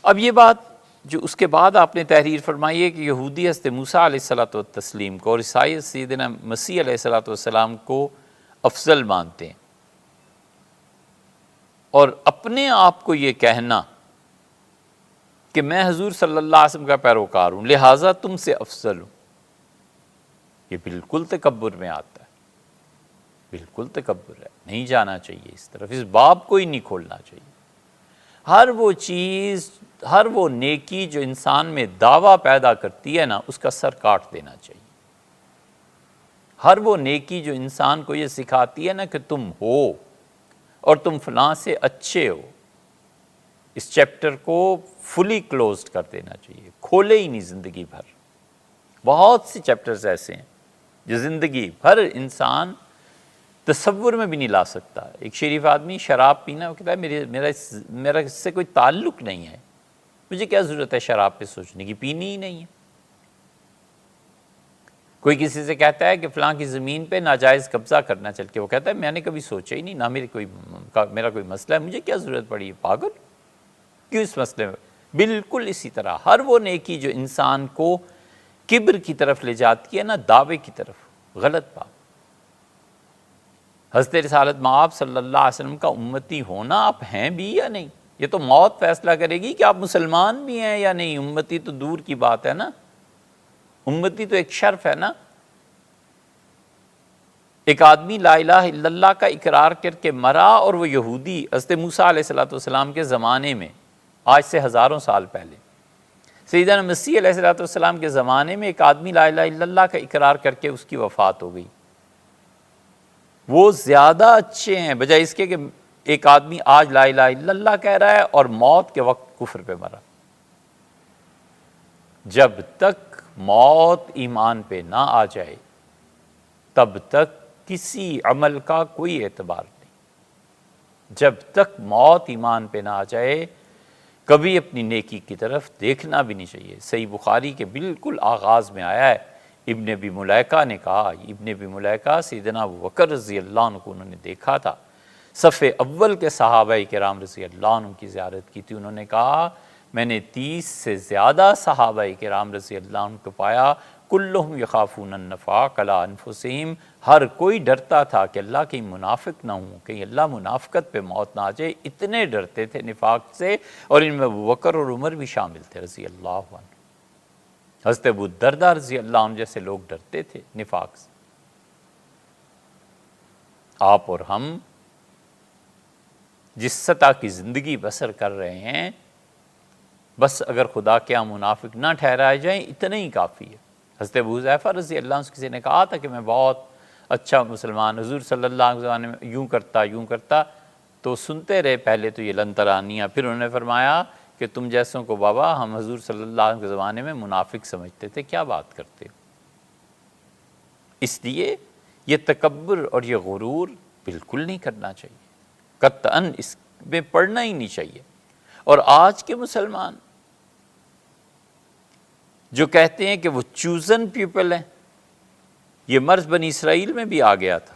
اب یہ بات جو اس کے بعد آپ نے تحریر فرمائی ہے کہ یہودی حضرت موسیٰ علیہ الصلوۃ والتسلیم کو اور عیسائی سیدنا مسیح علیہ الصلوۃ والسلام کو افضل مانتے ہیں، اور اپنے آپ کو یہ کہنا کہ میں حضور صلی اللہ علیہ وسلم کا پیروکار ہوں لہٰذا تم سے افضل ہوں، یہ بالکل تکبر میں آتا ہے، بالکل تکبر ہے، نہیں جانا چاہیے اس طرف، اس باب کو ہی نہیں کھولنا چاہیے۔ ہر وہ چیز، ہر وہ نیکی جو انسان میں دعویٰ پیدا کرتی ہے نا، اس کا سر کاٹ دینا چاہیے۔ ہر وہ نیکی جو انسان کو یہ سکھاتی ہے نا کہ تم ہو اور تم فلاں سے اچھے ہو، اس چیپٹر کو فلی کلوزڈ کر دینا چاہیے، کھولے ہی نہیں زندگی بھر۔ بہت سے چیپٹرز ایسے ہیں جو زندگی بھر انسان تصور میں بھی نہیں لا سکتا۔ ایک شریف آدمی شراب پینا، وہ کہتا ہے میرا اس سے کوئی تعلق نہیں ہے، مجھے کیا ضرورت ہے شراب پہ سوچنے کی، پینی ہی نہیں ہے۔ کوئی کسی سے کہتا ہے کہ فلاں کی زمین پہ ناجائز قبضہ کرنا چل کے، وہ کہتا ہے میں نے کبھی سوچا ہی نہیں، نہ میرا کوئی مسئلہ ہے، مجھے کیا ضرورت پڑی ہے، پاگل کیوں اس مسئلے میں۔ بالکل اسی طرح ہر وہ نیکی جو انسان کو کبر کی طرف لے جاتی ہے نا، دعوے کی طرف، غلط بات۔ حضرت رسالت مآب صلی اللہ علیہ وسلم کا امتی ہونا آپ ہیں بھی یا نہیں، یہ تو موت فیصلہ کرے گی کہ آپ مسلمان بھی ہیں یا نہیں۔ امتی تو دور کی بات ہے نا، امتی تو ایک شرف ہے نا۔ ایک آدمی لا الہ الا اللہ کا اقرار کر کے مرا اور وہ یہودی حضرت موسیٰ علیہ السلام کے زمانے میں، آج سے ہزاروں سال پہلے، سیدنا مسیح علیہ السلام کے زمانے میں ایک آدمی لا الہ الا اللہ کا اقرار کر کے اس کی وفات ہو گئی۔ وہ زیادہ اچھے ہیں بجائے اس کے کہ ایک آدمی آج لا الہ الا اللہ کہہ رہا ہے اور موت کے وقت کفر پہ مرا۔ جب تک موت ایمان پہ نہ آ جائے تب تک کسی عمل کا کوئی اعتبار نہیں۔ جب تک موت ایمان پہ نہ آ جائے کبھی اپنی نیکی کی طرف دیکھنا بھی نہیں چاہیے۔ صحیح بخاری کے بالکل آغاز میں آیا ہے، ابن ابی ملیکہ نے کہا، ابن ابی ملیکہ سیدنا ابوبکر رضی اللہ عنہ کو انہوں نے دیکھا تھا، صف اول کے صحابہ کرام رضی اللہ عنہ کی زیارت کی تھی، انہوں نے کہا میں نے 30 سے زیادہ صحابہ کرام رضی اللہ عنہ کو پایا، کلہم یخافون النفاق علی انفسہم، ہر کوئی ڈرتا تھا کہ اللہ کہیں منافق نہ ہوں، کہیں اللہ منافقت پہ موت نہ آ جائے، اتنے ڈرتے تھے نفاق سے، اور ان میں ابوبکر اور عمر بھی شامل تھے رضی اللہ عنہ۔ حضرت ابو الدرداء رضی اللہ عنہ جیسے لوگ ڈرتے تھے نفاق سے۔ آپ اور ہم جس سطح کی زندگی بسر کر رہے ہیں، بس اگر خدا کے یہاں منافق نہ ٹھہرائے جائیں اتنا ہی کافی ہے۔ حضرت ابو حذیفہ رضی اللہ عنہ سے کسی نے کہا تھا کہ میں بہت اچھا مسلمان، حضور صلی اللہ علیہ وسلم میں یوں کرتا، تو سنتے رہے پہلے تو یہ لن ترانیہ، پھر انہوں نے فرمایا کہ تم جیسوں کو بابا ہم حضور صلی اللہ علیہ وسلم کے زمانے میں منافق سمجھتے تھے، کیا بات کرتے ہو۔ اس لیے یہ تکبر اور یہ غرور بالکل نہیں کرنا چاہیے، قطعاً اس میں پڑھنا ہی نہیں چاہیے۔ اور آج کے مسلمان جو کہتے ہیں کہ وہ چوزن پیپل ہیں، یہ مرض بنی اسرائیل میں بھی آ گیا تھا۔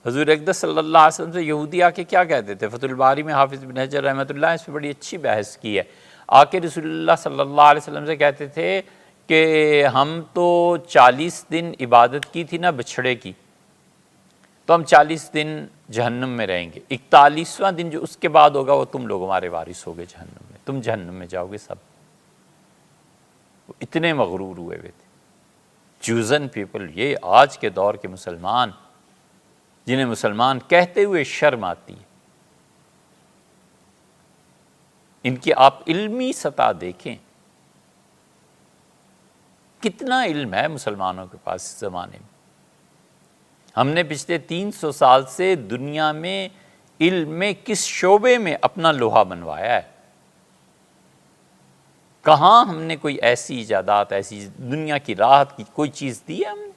حضور اقدس صلی اللہ علیہ وسلم سے یہودی آ کے کیا کہتے تھے؟ فتح الباری میں حافظ بن حجر رحمۃ اللہ اس پہ بڑی اچھی بحث کی ہے۔ آ کے رسول اللہ صلی اللہ علیہ وسلم سے کہتے تھے کہ ہم تو 40 دن عبادت کی تھی نا بچھڑے کی، تو ہم 40 دن جہنم میں رہیں گے، 41واں دن جو اس کے بعد ہوگا وہ تم لوگ ہمارے وارث ہوگے جہنم میں، تم جہنم میں جاؤ گے سب۔ وہ اتنے مغرور ہوئے تھے۔ چوزن پیپل، یہ آج کے دور کے مسلمان جنہیں مسلمان کہتے ہوئے شرم آتی ہے، ان کی آپ علمی سطح دیکھیں، کتنا علم ہے مسلمانوں کے پاس اس زمانے میں۔ ہم نے پچھلے 300 سال سے دنیا میں علم میں کس شعبے میں اپنا لوہا منوایا ہے؟ کہاں ہم نے کوئی ایسی ایجادات، ایسی دنیا کی راحت کی کوئی چیز دی ہے ہم نے؟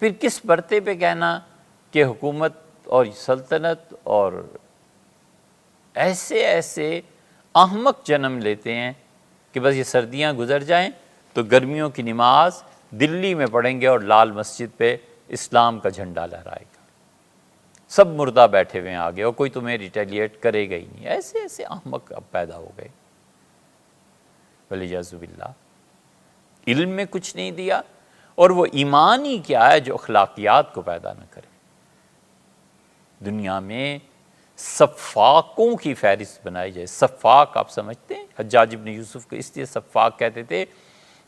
پھر کس برتے پہ کہنا کہ حکومت اور سلطنت اور ایسے احمق جنم لیتے ہیں کہ بس یہ سردیاں گزر جائیں تو گرمیوں کی نماز دلی میں پڑھیں گے اور لال مسجد پہ اسلام کا جھنڈا لہرائے گا۔ سب مردہ بیٹھے ہوئے ہیں آگے اور کوئی تمہیں ریٹیلیٹ کرے گا ہی نہیں. ایسے ایسے احمق اب پیدا ہو گئے ولیعذ باللہ. علم میں کچھ نہیں دیا اور وہ ایمان ہی کیا ہے جو اخلاقیات کو پیدا نہ کرے. دنیا میں سفاکوں کی فہرست بنائی جائے. سفاک آپ سمجھتے ہیں؟ حجاج بن یوسف کو اس لیے سفاک کہتے تھے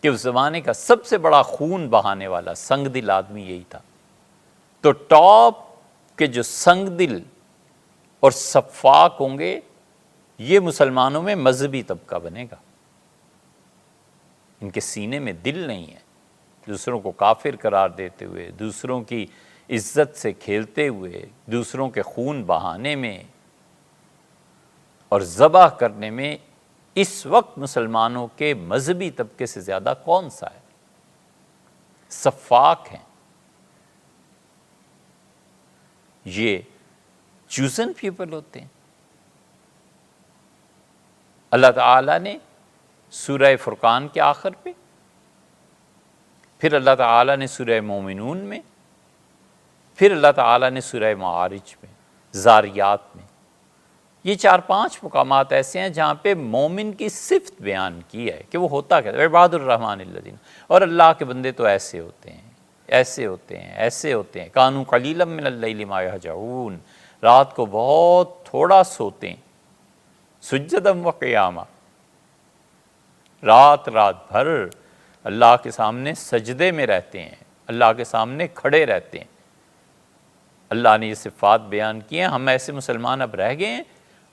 کہ اس زمانے کا سب سے بڑا خون بہانے والا سنگ دل آدمی یہی تھا. تو ٹاپ کے جو سنگ دل اور سفاک ہوں گے یہ مسلمانوں میں مذہبی طبقہ بنے گا. ان کے سینے میں دل نہیں ہے. دوسروں کو کافر قرار دیتے ہوئے، دوسروں کی عزت سے کھیلتے ہوئے، دوسروں کے خون بہانے میں اور ذبح کرنے میں اس وقت مسلمانوں کے مذہبی طبقے سے زیادہ کون سا ہے؟ سفاک ہیں. یہ چوزن پیپل ہوتے ہیں. اللہ تعالیٰ نے سورہ فرقان کے آخر پہ، پھر اللہ تعالیٰ نے سورہ مومنون میں، پھر اللہ تعالیٰ نے سورہ معارج میں، زاریات میں، یہ 4-5 مقامات ایسے ہیں جہاں پہ مومن کی صفت بیان کی ہے کہ وہ ہوتا کیا ہے. عباد الرحمن الذین، اور اللہ کے بندے تو ایسے ہوتے ہیں، ایسے ہوتے ہیں، ایسے ہوتے ہیں. کانوا قلیلا من اللیل ما یہجعون، رات کو بہت تھوڑا سوتے ہیں. سجدا و قیاما، رات بھر اللہ کے سامنے سجدے میں رہتے ہیں، اللہ کے سامنے کھڑے رہتے ہیں. اللہ نے یہ صفات بیان کی ہیں. ہم ایسے مسلمان اب رہ گئے ہیں.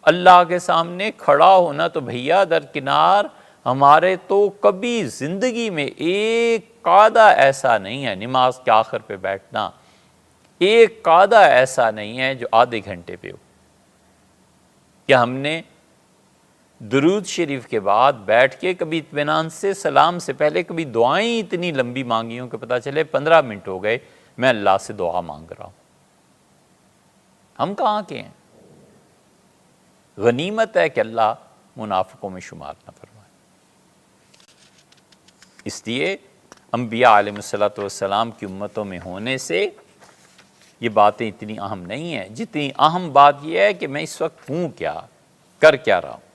اللہ کے سامنے کھڑا ہونا تو بھیا درکنار، ہمارے تو کبھی زندگی میں ایک قاعدہ ایسا نہیں ہے. نماز کے آخر پہ بیٹھنا ایک قاعدہ ایسا نہیں ہے جو آدھے گھنٹے پہ ہو. کہ ہم نے درود شریف کے بعد بیٹھ کے کبھی اطمینان سے سلام سے پہلے کبھی دعائیں اتنی لمبی مانگی ہوں کہ پتہ چلے 15 منٹ ہو گئے میں اللہ سے دعا مانگ رہا ہوں. ہم کہاں کے ہیں؟ غنیمت ہے کہ اللہ منافقوں میں شمار نہ فرمائے. اس لیے انبیاء علیہ الصلوۃ والسلام کی امتوں میں ہونے سے یہ باتیں اتنی اہم نہیں ہیں جتنی اہم بات یہ ہے کہ میں اس وقت ہوں کیا، کر کیا رہا ہوں.